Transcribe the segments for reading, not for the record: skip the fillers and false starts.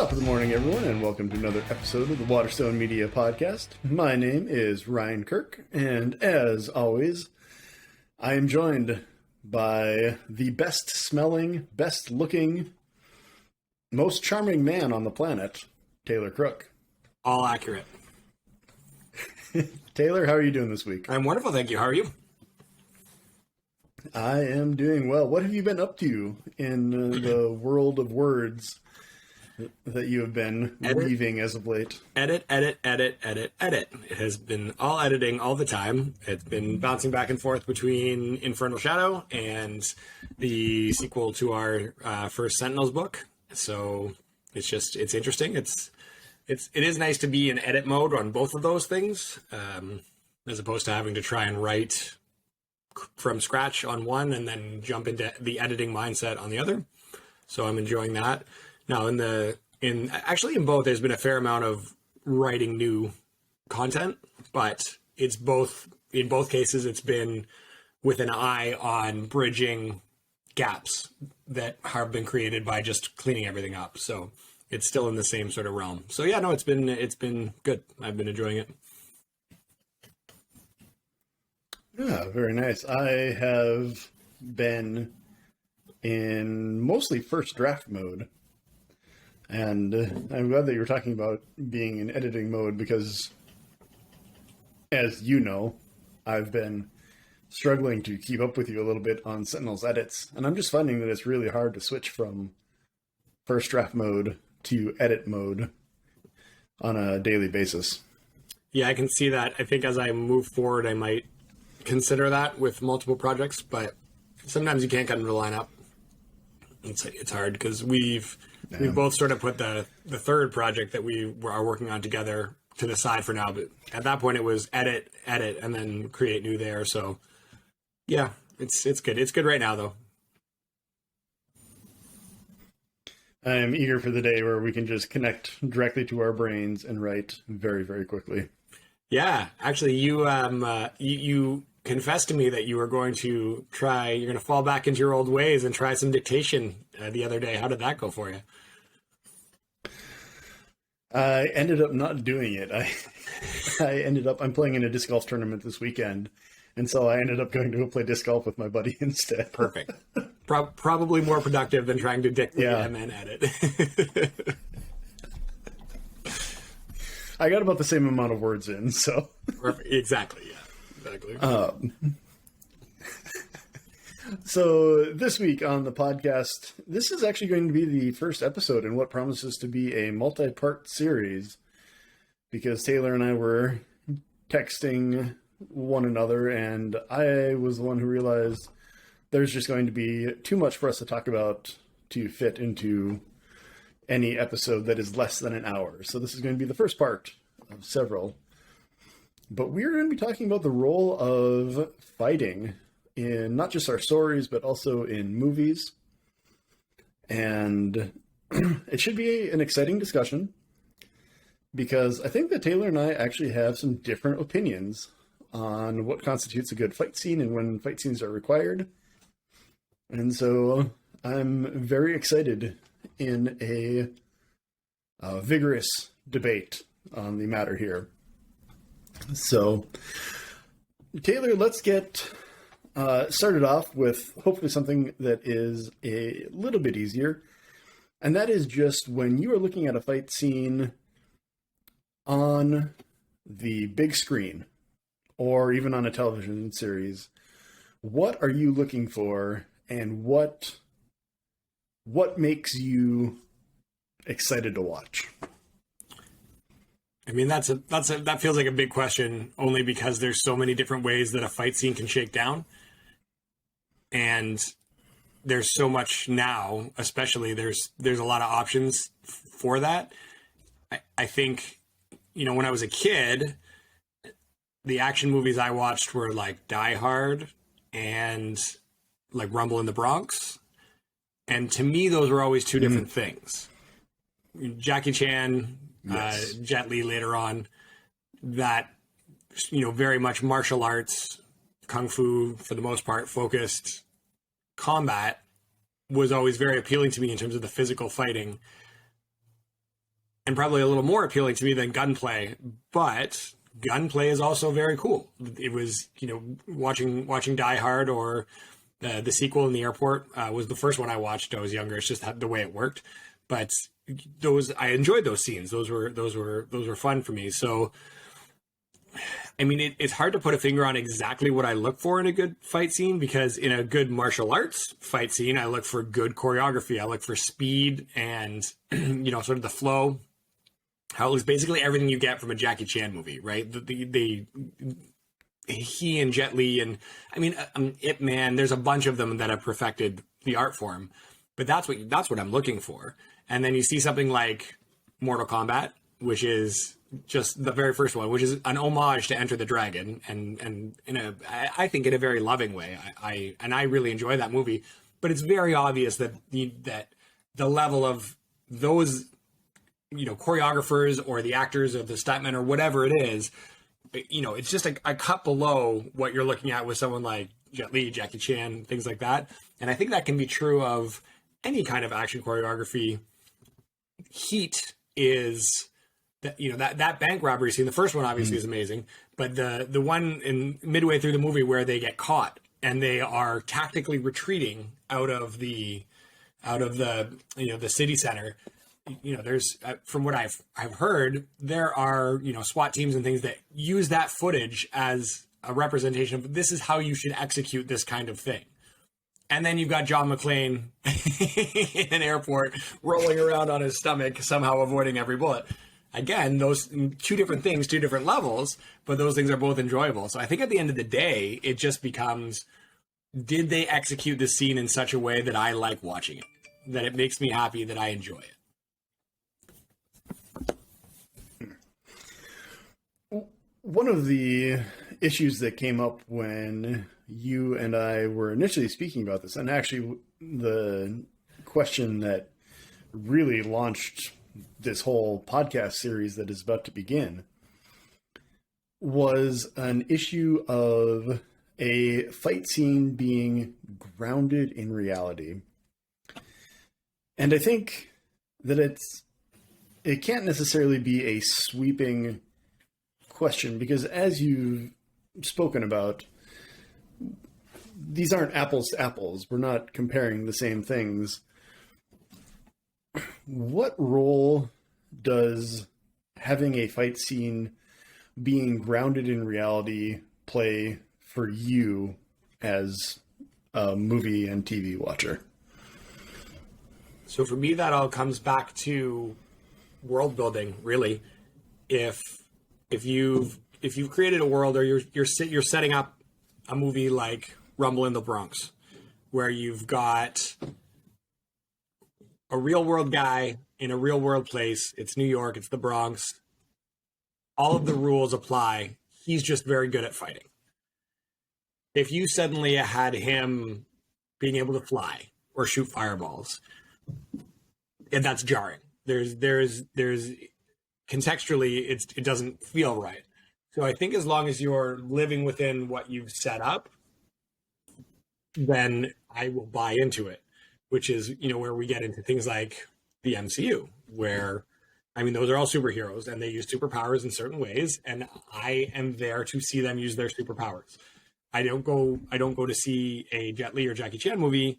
Top of the morning, everyone, and welcome to another episode of the Waterstone Media Podcast. My name is Ryan Kirk, and as always, I am joined by the best-smelling, best-looking, most charming man on the planet, Taylor Crook. All accurate. Taylor, how are you doing this week? I'm wonderful, thank you. How are you? I am doing well. What have you been up to in the world of words that you have been weaving as of late? Edit. It has been all editing all the time. It's been bouncing back and forth between Infernal Shadow and the sequel to our first Sentinels book. So it's interesting. It is nice to be in edit mode on both of those things, as opposed to having to try and write from scratch on one and then jump into the editing mindset on the other. So I'm enjoying that. Now in both, there's been a fair amount of writing new content, but in both cases, it's been with an eye on bridging gaps that have been created by just cleaning everything up. So it's still in the same sort of realm. So yeah, no, it's been good. I've been enjoying it. Yeah, very nice. I have been in mostly first draft mode. And I'm glad that you were talking about being in editing mode because, as you know, I've been struggling to keep up with you a little bit on Sentinel's edits. And I'm just finding that it's really hard to switch from first draft mode to edit mode on a daily basis. Yeah, I can see that. I think as I move forward, I might consider that with multiple projects, but sometimes you can't get them to line up. It's hard because we've both sort of put the third project that we are working on together to the side for now. But at that point, it was edit, and then create new there. So yeah, it's good. It's good right now, though. I'm eager for the day where we can just connect directly to our brains and write very, very quickly. Yeah, actually, you confessed to me that you're going to fall back into your old ways and try some dictation the other day. How did that go for you? I ended up not doing it. I'm playing in a disc golf tournament this weekend, and so I ended up going to go play disc golf with my buddy instead. Perfect. Probably more productive than trying to dictate and then edit. I got about the same amount of words in, so. Exactly, yeah. Exactly. So this week on the podcast, this is actually going to be the first episode in what promises to be a multi-part series, because Taylor and I were texting one another, and I was the one who realized there's just going to be too much for us to talk about to fit into any episode that is less than an hour. So this is going to be the first part of several. But we're going to be talking about the role of fighting in not just our stories, but also in movies. And it should be an exciting discussion because I think that Taylor and I actually have some different opinions on what constitutes a good fight scene and when fight scenes are required. And so I'm very excited in a vigorous debate on the matter here. So, Taylor, let's get started off with hopefully something that is a little bit easier. And that is just when you are looking at a fight scene on the big screen or even on a television series, what are you looking for and what makes you excited to watch? I mean, that feels like a big question only because there's so many different ways that a fight scene can shake down. And there's so much now, especially there's a lot of options for that. I think, when I was a kid, the action movies I watched were like Die Hard and like Rumble in the Bronx. And to me, those were always two different things. Jackie Chan, yes. Jet Li later on, that, very much martial arts, kung fu, for the most part, focused combat was always very appealing to me in terms of the physical fighting. and probably a little more appealing to me than gunplay, but gunplay is also very cool. It was, watching Die Hard or the sequel in the airport was the first one I watched. I was younger. It's just the way it worked, but I enjoyed those scenes. Those were fun for me. So, I mean, it's hard to put a finger on exactly what I look for in a good fight scene, because in a good martial arts fight scene, I look for good choreography. I look for speed and, sort of the flow. How it was basically everything you get from a Jackie Chan movie, right? He and Jet Li and, I mean, Ip Man, there's a bunch of them that have perfected the art form, but that's what I'm looking for. And then you see something like Mortal Kombat, which is just the very first one, which is an homage to Enter the Dragon, and I think in a very loving way. I really enjoy that movie, but it's very obvious that the level of those, choreographers or the actors or the stuntmen or whatever it is, it's just a cut below what you're looking at with someone like Jet Li, Jackie Chan, things like that. And I think that can be true of any kind of action choreography. Heat is that bank robbery scene. The first one obviously is amazing, but the one in midway through the movie where they get caught and they are tactically retreating out of the the city center. There's from what I've heard, there are SWAT teams and things that use that footage as a representation of this is how you should execute this kind of thing. And then you've got John McClane in an airport rolling around on his stomach, somehow avoiding every bullet. Again, those two different things, two different levels, but those things are both enjoyable. So I think at the end of the day, it just becomes, did they execute the scene in such a way that I like watching it, that it makes me happy, that I enjoy it? One of the issues that came up when you and I were initially speaking about this, and actually the question that really launched this whole podcast series that is about to begin, was an issue of a fight scene being grounded in reality. And I think that it can't necessarily be a sweeping question, because as you've spoken about, these aren't apples to apples. We're not comparing the same things. What role does having a fight scene being grounded in reality play for you as a movie and TV watcher? So for me, that all comes back to world building, really. If you've created a world, or you're setting up a movie like Rumble in the Bronx, where you've got a real world guy in a real world place. It's New York, it's the Bronx. All of the rules apply. He's just very good at fighting. If you suddenly had him being able to fly or shoot fireballs, and that's jarring. There's contextually, it doesn't feel right. So I think as long as you're living within what you've set up, then I will buy into it, which is, where we get into things like the MCU, where, I mean, those are all superheroes and they use superpowers in certain ways. And I am there to see them use their superpowers. I don't go to see a Jet Li or Jackie Chan movie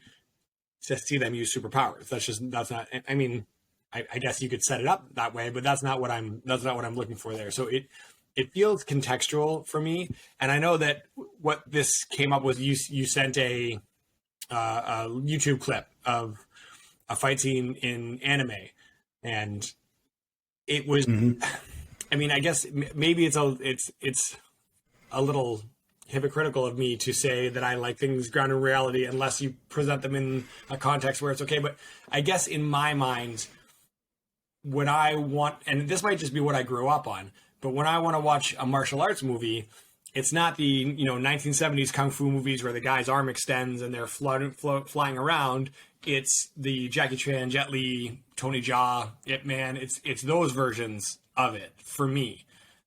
to see them use superpowers. That's not, I mean, I guess you could set it up that way, but that's not what I'm looking for there. So it feels contextual for me. And I know that what this came up with, you sent a YouTube clip of a fight scene in anime, and it was, I mean, I guess maybe it's a little hypocritical of me to say that I like things grounded in reality unless you present them in a context where it's okay. But I guess in my mind, when I want, and this might just be what I grew up on, but when I want to watch a martial arts movie, it's not the 1970s kung fu movies where the guy's arm extends and they're flying around. It's the Jackie Chan, Jet Li, Tony Jaa, Ip Man. It's those versions of it for me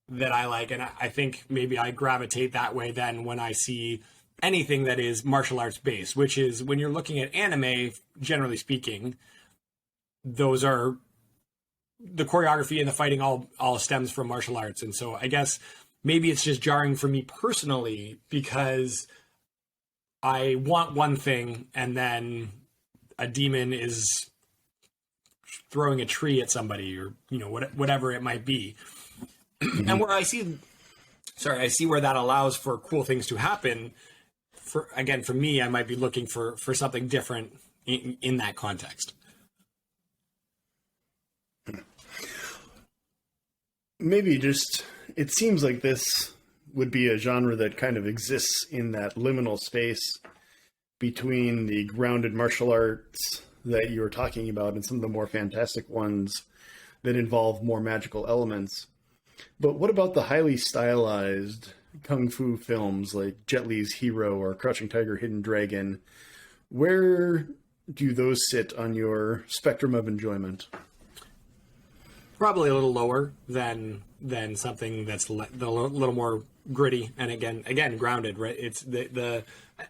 that I like, and I think maybe I gravitate that way then when I see anything that is martial arts based, which is when you're looking at anime, generally speaking, those are the choreography and the fighting all stems from martial arts. And so I guess maybe it's just jarring for me personally because I want one thing and then a demon is throwing a tree at somebody or, whatever it might be. And where I see where that allows for cool things to happen. For me, I might be looking for something different in that context. Maybe just, it seems like this would be a genre that kind of exists in that liminal space between the grounded martial arts that you were talking about and some of the more fantastic ones that involve more magical elements. But what about the highly stylized kung fu films like Jet Li's Hero or Crouching Tiger, Hidden Dragon? Where do those sit on your spectrum of enjoyment? Probably a little lower than something that's a little more gritty and again grounded, right? It's the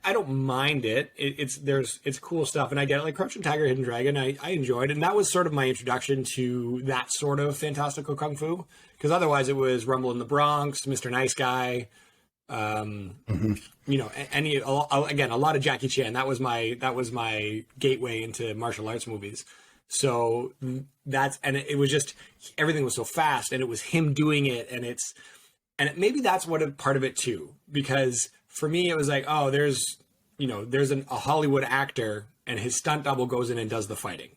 I don't mind it. It's cool stuff, and I get it. Like Crouching Tiger, Hidden Dragon, I enjoyed, and that was sort of my introduction to that sort of fantastical kung fu. Because otherwise, it was Rumble in the Bronx, Mr. Nice Guy, a lot of Jackie Chan. That was my gateway into martial arts movies. So it was just, everything was so fast and it was him doing it. And maybe that's what part of it too, because for me, it was like, oh, there's a Hollywood actor and his stunt double goes in and does the fighting.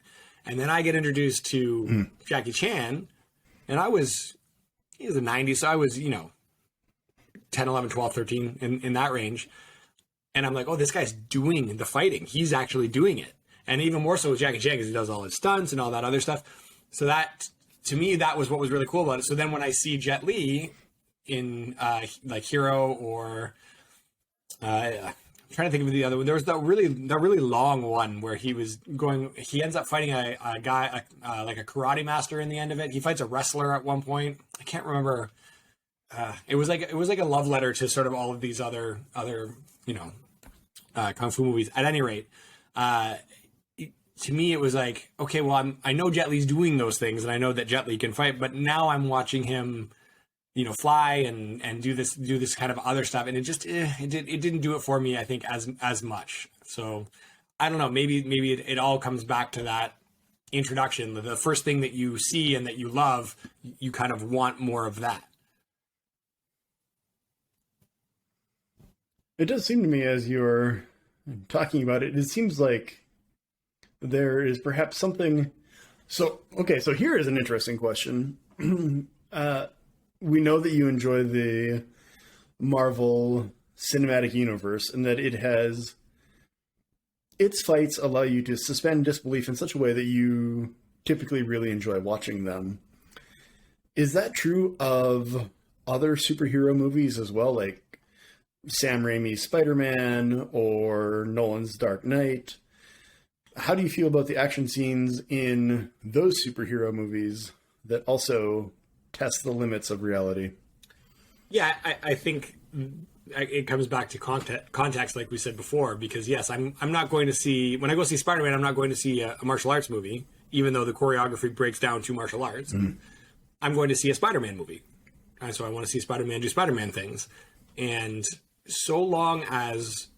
And then I get introduced to Jackie Chan, and he was the 90s. So I was, 10, 11, 12, 13 in that range. And I'm like, oh, this guy's doing the fighting. He's actually doing it. And even more so with Jackie Chan because he does all his stunts and all that other stuff. So that, to me, that was what was really cool about it. So then when I see Jet Li in like Hero or I'm trying to think of the other one. There was the really long one where he ends up fighting a guy like a karate master in the end of it. He fights a wrestler at one point. I can't remember. It was like a love letter to sort of all of these other kung fu movies. At any rate, to me, it was like, okay, well, I know Jet Li's doing those things, and I know that Jet Li can fight, but now I'm watching him, fly and do this kind of other stuff, and it didn't do it for me, I think, as much. So I don't know, maybe it all comes back to that introduction. The first thing that you see and that you love, you kind of want more of that. It does seem to me, as you're talking about it, it seems like there is perhaps something. So here is an interesting question. We know that you enjoy the Marvel Cinematic Universe and that its fights allow you to suspend disbelief in such a way that you typically really enjoy watching them. Is that true of other superhero movies as well, like Sam Raimi's Spider-Man or Nolan's Dark Knight? How do you feel about the action scenes in those superhero movies that also test the limits of reality? Yeah, I think it comes back to context, like we said before, because yes, I'm not going to see, when I go see Spider-Man, I'm not going to see a martial arts movie, even though the choreography breaks down to martial arts. Mm-hmm. I'm going to see a Spider-Man movie. And so I want to see Spider-Man do Spider-Man things. And so long as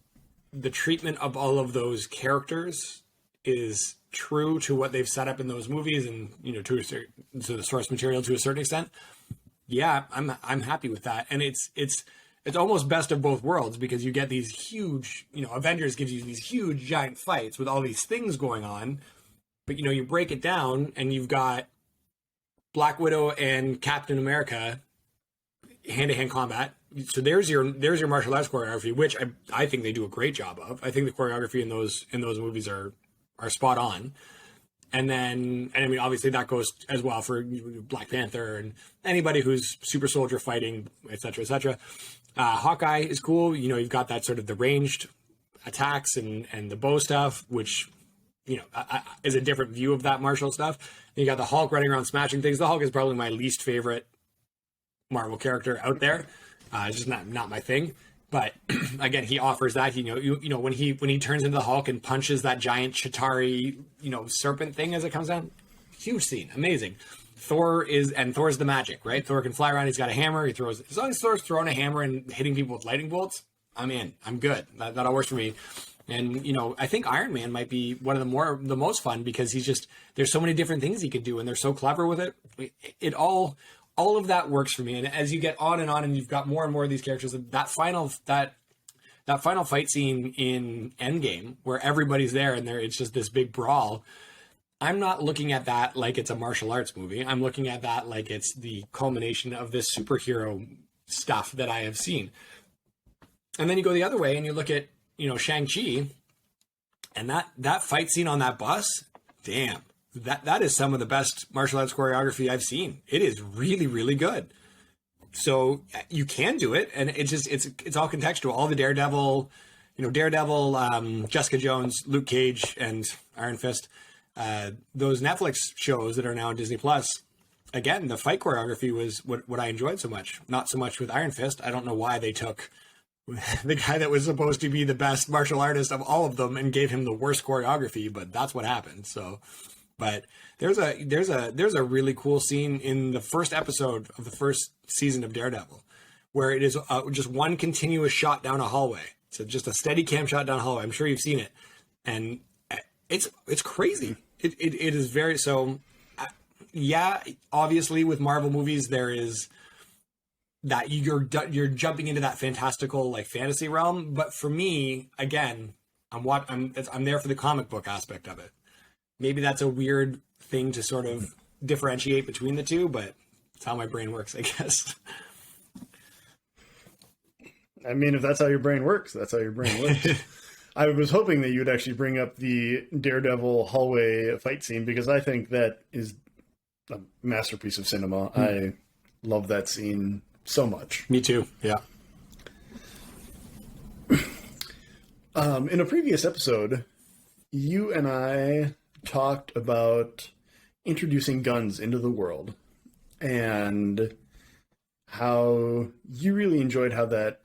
the treatment of all of those characters is true to what they've set up in those movies and, to the source material to a certain extent, yeah, I'm happy with that. And it's almost best of both worlds, because you get these huge, Avengers gives you these huge giant fights with all these things going on, but you break it down and you've got Black Widow and Captain America hand-to-hand combat. So there's your martial arts choreography, which I think they do a great job of. I think the choreography in those movies are spot on. And I mean, obviously that goes as well for Black Panther and anybody who's super soldier fighting, et cetera, et cetera. Hawkeye is cool. You've got that sort of the ranged attacks and the bow stuff, which, is a different view of that martial stuff. And you got the Hulk running around smashing things. The Hulk is probably my least favorite Marvel character out there. It's just not my thing. But again, he offers that. When he turns into the Hulk and punches that giant Chitauri, serpent thing as it comes down, huge scene, amazing. Thor's the magic, right? Thor can fly around. He's got a hammer. He throws, as long as Thor's throwing a hammer and hitting people with lightning bolts, I'm in. I'm good. That all works for me. And, you know, I think Iron Man might be one of the most fun because there's so many different things he can do and they're so clever with it. It all of that works for me. And as you get on and you've got more and more of these characters, that final fight scene in Endgame where everybody's there and it's just this big brawl. I'm not looking at that like it's a martial arts movie. I'm looking at that like it's the culmination of this superhero stuff that I have seen. And then you go the other way and you look at, you know, Shang-Chi and that fight scene on that bus, damn, that is some of the best martial arts choreography I've seen. It is really, really good. So you can do it. And it's all contextual. All the Daredevil, Jessica Jones, Luke Cage, and Iron Fist, those Netflix shows that are now on Disney Plus, again, the fight choreography was what I enjoyed so much. Not so much with Iron Fist. I don't know why they took the guy that was supposed to be the best martial artist of all of them and gave him the worst choreography, but that's what happened. So, but there's a really cool scene in the first episode of the first season of Daredevil where it is just one continuous shot down a hallway. So just a steady cam shot down a hallway. I'm sure you've seen it, and it's crazy. It is very so. Yeah, obviously with Marvel movies there is that you're jumping into that fantastical like fantasy realm, but for me, again, I'm there for the comic book aspect of it. Maybe that's a weird thing to sort of differentiate between the two, but it's how my brain works, I guess. I mean, if that's how your brain works, that's how your brain works. I was hoping that you would actually bring up the Daredevil hallway fight scene because I think that is a masterpiece of cinema. I love that scene so much. Me too. Yeah. In a previous episode, you and I talked about introducing guns into the world and how you really enjoyed how that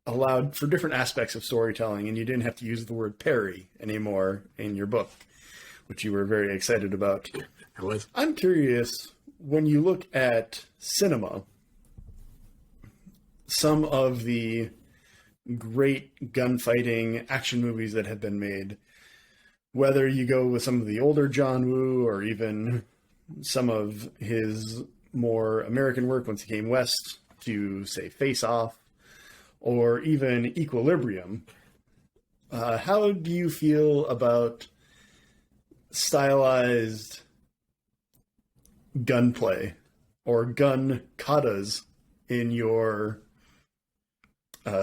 allowed for different aspects of storytelling and you didn't have to use the word parry anymore in your book, which you were very excited about. I was. I'm curious, when you look at cinema, some of the great gunfighting action movies that have been made, whether you go with some of the older John Woo or even some of his more American work once he came west to, say, Face Off, or even Equilibrium, how do you feel about stylized gunplay or gun katas in your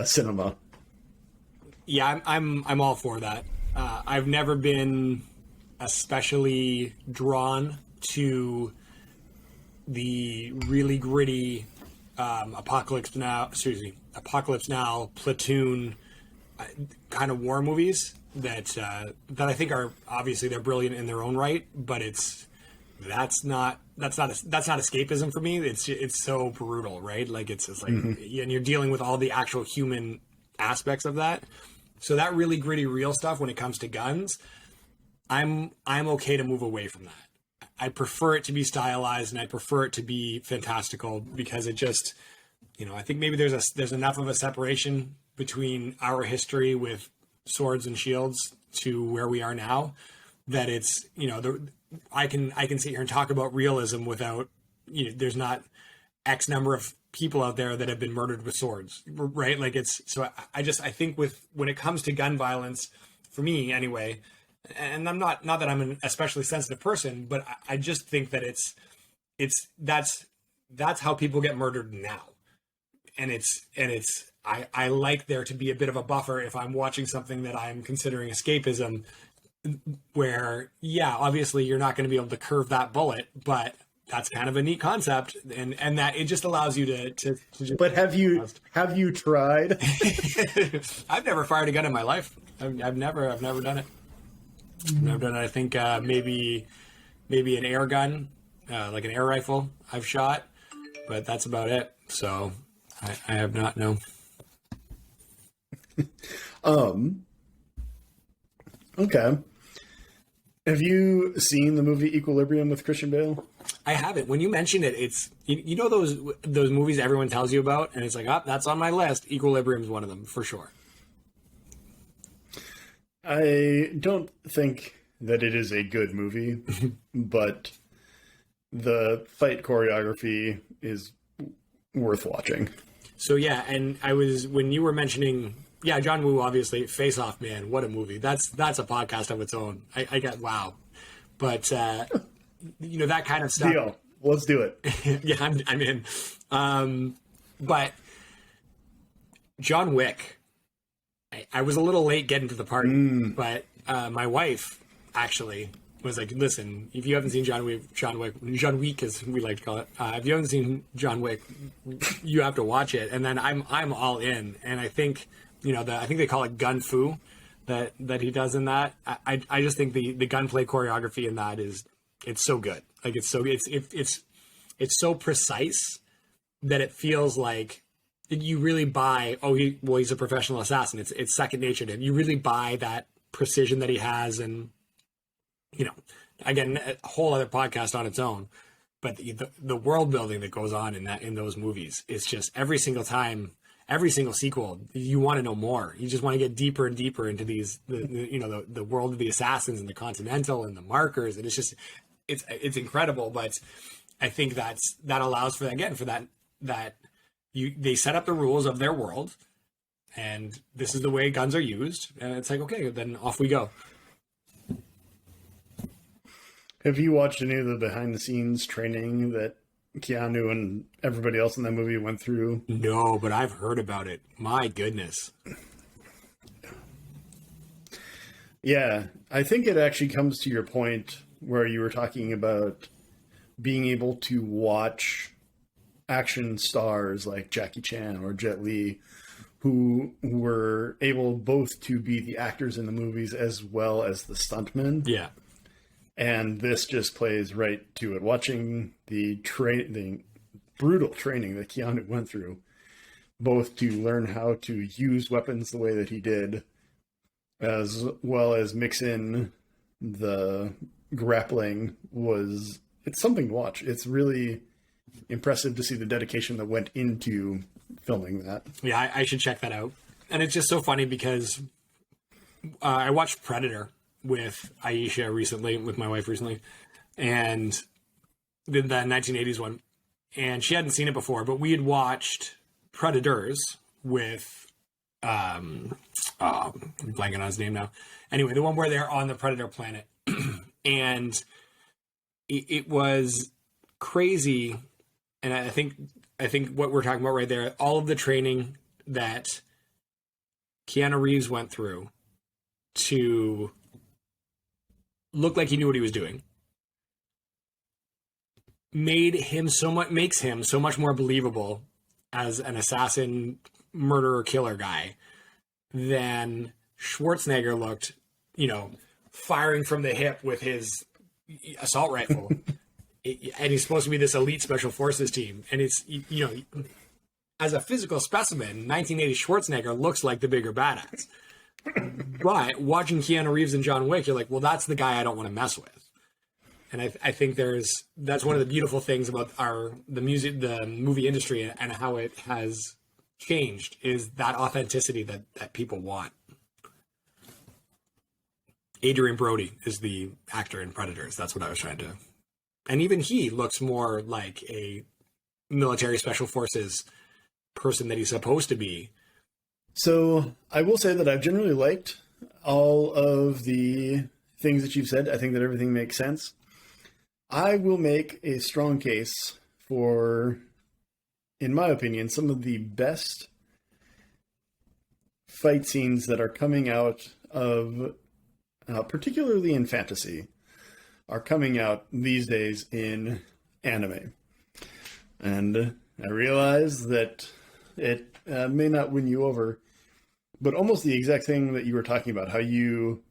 cinema? Yeah, I'm all for that. I've never been especially drawn to the really gritty Apocalypse Now, Platoon kind of war movies that I think are obviously they're brilliant in their own right, but that's not escapism for me. It's so brutal, right? Like it's like and you're dealing with all the actual human aspects of that. So that really gritty real stuff when it comes to guns, I'm okay to move away from that. I prefer it to be stylized and I prefer it to be fantastical because it just, I think maybe there's enough of a separation between our history with swords and shields to where we are now that it's, I can sit here and talk about realism without, there's not X number of people out there that have been murdered with swords, right? Like I think when it comes to gun violence, for me anyway, and I'm not that I'm an especially sensitive person, but I just think that that's how people get murdered now. And I like there to be a bit of a buffer if I'm watching something that I'm considering escapism where, yeah, obviously you're not going to be able to curve that bullet, but that's kind of a neat concept. And that it just allows you to just, but have you tried? I've never fired a gun in my life. I've never done it. I've never done it. I think maybe an air gun, like an air rifle I've shot, but that's about it. So I have not, no. Okay. Have you seen the movie Equilibrium with Christian Bale? I haven't. When you mentioned it, it's you know those movies everyone tells you about, and it's like, oh, that's on my list. Equilibrium's one of them for sure. I don't think that it is a good movie, but the fight choreography is worth watching. So yeah, and when you were mentioning, yeah, John Woo, obviously, Face Off, man, what a movie. That's a podcast of its own. I got, wow. But, that kind of stuff. Deal. Let's do it. Yeah, I'm in. But John Wick, I was a little late getting to the party, but my wife actually was like, listen, if you haven't seen John Wick as we like to call it, if you haven't seen John Wick, you have to watch it. And then I'm all in. And I think, I think they call it gun fu that he does in that. I just think the gunplay choreography in that it's so good. Like it's so precise that it feels like you really buy, he's a professional assassin. It's second nature to him. You really buy that precision that he has. And, again, a whole other podcast on its own, but the world building that goes on in those movies is just every single time, every single sequel, you want to know more. You just want to get deeper and deeper into these, the world of the assassins and the Continental and the markers. And it's just, it's incredible. But I think that allows for that, again, for that they set up the rules of their world, and this is the way guns are used. And it's like, okay, then off we go. Have you watched any of the behind-the-scenes training that Keanu and everybody else in that movie went through? No, but I've heard about it. My goodness. Yeah, I think it actually comes to your point where you were talking about being able to watch action stars like Jackie Chan or Jet Li, who were able both to be the actors in the movies as well as the stuntmen. Yeah. And this just plays right to it. Watching the brutal training that Keanu went through, both to learn how to use weapons the way that he did, as well as mix in the grappling, it's something to watch. It's really impressive to see the dedication that went into filming that. Yeah, I should check that out. And it's just so funny because I watched Predator with Aisha recently, with my wife recently, and did the 1980s one. And she hadn't seen it before, but we had watched Predators with, I'm blanking on his name now. Anyway, the one where they're on the Predator planet. And it was crazy. And I think what we're talking about right there, all of the training that Keanu Reeves went through to look like he knew what he was doing, makes him so much more believable as an assassin, murderer, killer guy than Schwarzenegger looked, firing from the hip with his assault rifle. And he's supposed to be this elite special forces team. And it's, as a physical specimen, 1980 Schwarzenegger looks like the bigger badass. But watching Keanu Reeves and John Wick, you're like, well, that's the guy I don't want to mess with. And I think that's one of the beautiful things about the movie industry and how it has changed, is that authenticity that people want. Adrian Brody is the actor in Predators. That's what I was trying to. And even he looks more like a military special forces person that he's supposed to be. So I will say that I've generally liked all of the things that you've said. I think that everything makes sense. I will make a strong case for, in my opinion, some of the best fight scenes that are coming out of, particularly in fantasy, are coming out these days in anime. And I realize that it may not win you over, but almost the exact thing that you were talking about, how you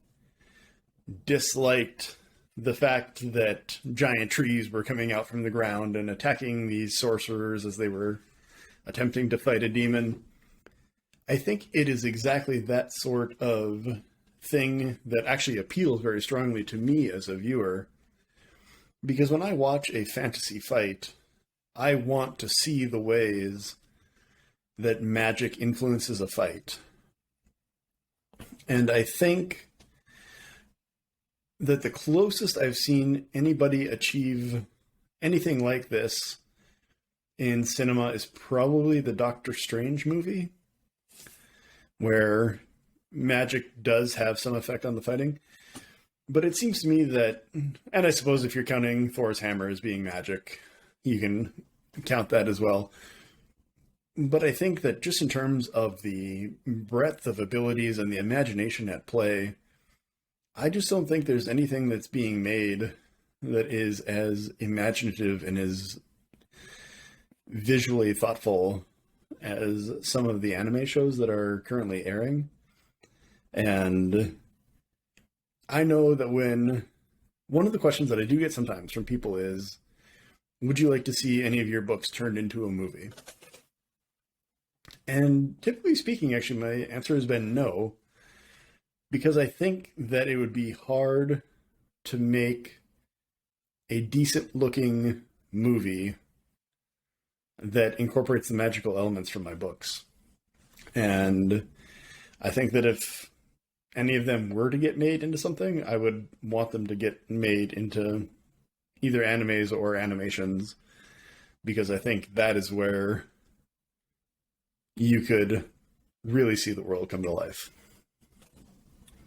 disliked the fact that giant trees were coming out from the ground and attacking these sorcerers as they were attempting to fight a demon. I think it is exactly that sort of thing that actually appeals very strongly to me as a viewer, because when I watch a fantasy fight, I want to see the ways that magic influences a fight. And I think that the closest I've seen anybody achieve anything like this in cinema is probably the Doctor Strange movie, where magic does have some effect on the fighting. But it seems to me that, and I suppose if you're counting Thor's hammer as being magic, you can count that as well. But I think that just in terms of the breadth of abilities and the imagination at play, I just don't think there's anything that's being made that is as imaginative and as visually thoughtful as some of the anime shows that are currently airing. And I know that one of the questions that I do get sometimes from people is, would you like to see any of your books turned into a movie? And typically speaking, actually, my answer has been no, because I think that it would be hard to make a decent looking movie that incorporates the magical elements from my books. And I think that if any of them were to get made into something, I would want them to get made into either animes or animations, because I think that is where you could really see the world come to life.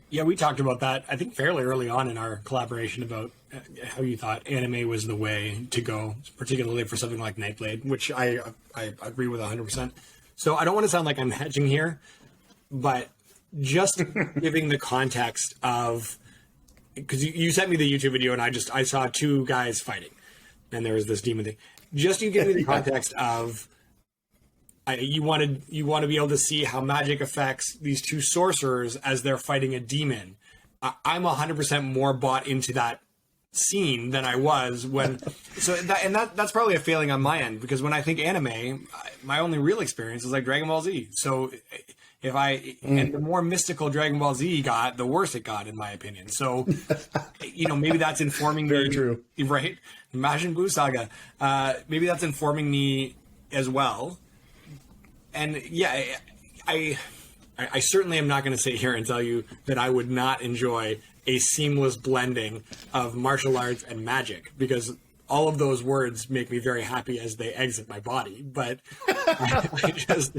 Yeah, we talked about that, I think, fairly early on in our collaboration about how you thought anime was the way to go, particularly for something like Nightblade, which I agree with 100%. So I don't want to sound like I'm hedging here, but just giving the context of, because you sent me the YouTube video and I saw two guys fighting and there was this demon thing. Just you give me the context of, you want to be able to see how magic affects these two sorcerers as they're fighting a demon. I'm 100% more bought into that scene than I was when. That's probably a failing on my end, because when I think anime, my only real experience is like Dragon Ball Z. So and the more mystical Dragon Ball Z got, the worse it got, in my opinion. So, maybe that's informing me. Very true. Right? Majin Buu Saga. Maybe that's informing me as well. And yeah, I certainly am not going to sit here and tell you that I would not enjoy a seamless blending of martial arts and magic, because all of those words make me very happy as they exit my body. But I just,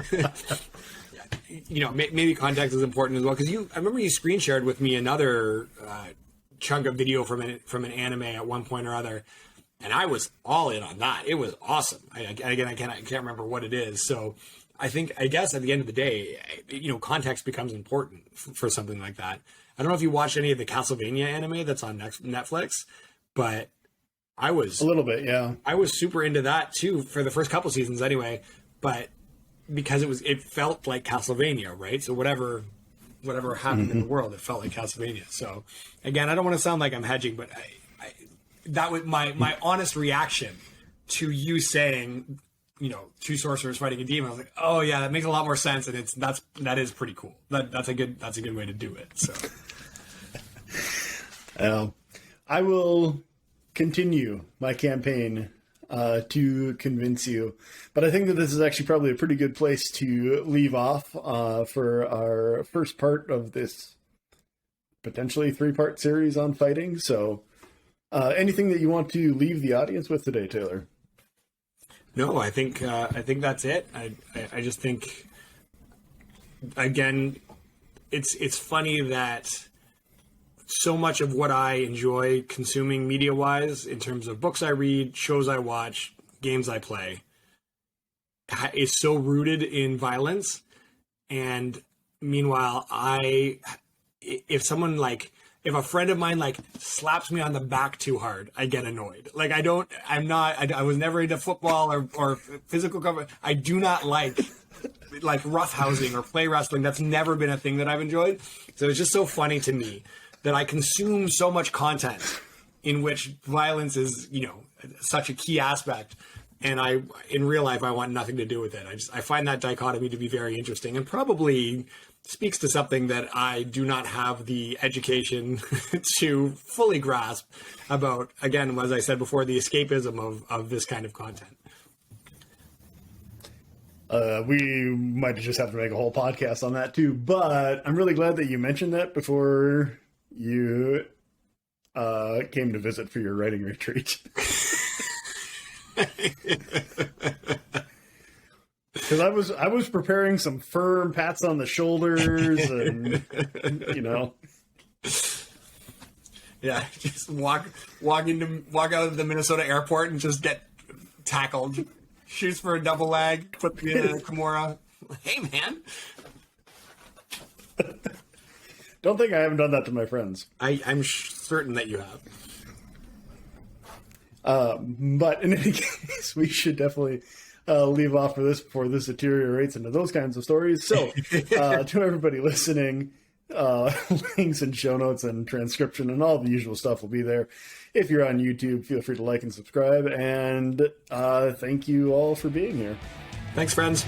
maybe context is important as well. Because I remember you screen shared with me another chunk of video from an anime at one point or other, and I was all in on that. It was awesome. I can't remember what it is. So I guess at the end of the day, context becomes important for something like that. I don't know if you watched any of the Castlevania anime that's on Netflix, but I was a little bit, yeah. I was super into that too for the first couple seasons anyway, but because it felt like Castlevania, right? So whatever happened in the world, it felt like Castlevania. So again, I don't want to sound like I'm hedging, but that was my honest reaction to you saying, two sorcerers fighting a demon. I was like, oh yeah, that makes a lot more sense, and that is pretty cool. That's a good way to do it. So, I will continue my campaign to convince you, but I think that this is actually probably a pretty good place to leave off for our first part of this potentially 3-part series on fighting. So, anything that you want to leave the audience with today, Taylor? No, I think that's it. I just think, again, it's funny that so much of what I enjoy consuming media-wise, in terms of books I read, shows I watch, games I play, is so rooted in violence. And meanwhile, if a friend of mine slaps me on the back too hard, I get annoyed. I was never into football or physical cover. I do not like roughhousing or play wrestling. That's never been a thing that I've enjoyed. So it's just so funny to me that I consume so much content in which violence is, such a key aspect. and in real life I want nothing to do with it. I find that dichotomy to be very interesting, and probably speaks to something that I do not have the education to fully grasp about, again, as I said before, the escapism of this kind of content. We might just have to make a whole podcast on that too, but I'm really glad that you mentioned that before you came to visit for your writing retreat. Because I was preparing some firm pats on the shoulders and, you know. Yeah, just walk out of the Minnesota airport and just get tackled. Shoots for a double leg, put the Kimura. Hey, man. Don't think I haven't done that to my friends. I'm certain that you have. But in any case, we should definitely leave off for this before this deteriorates into those kinds of stories. So, to everybody listening, links and show notes and transcription and all the usual stuff will be there. If you're on YouTube, feel free to like and subscribe. And thank you all for being here. Thanks, friends.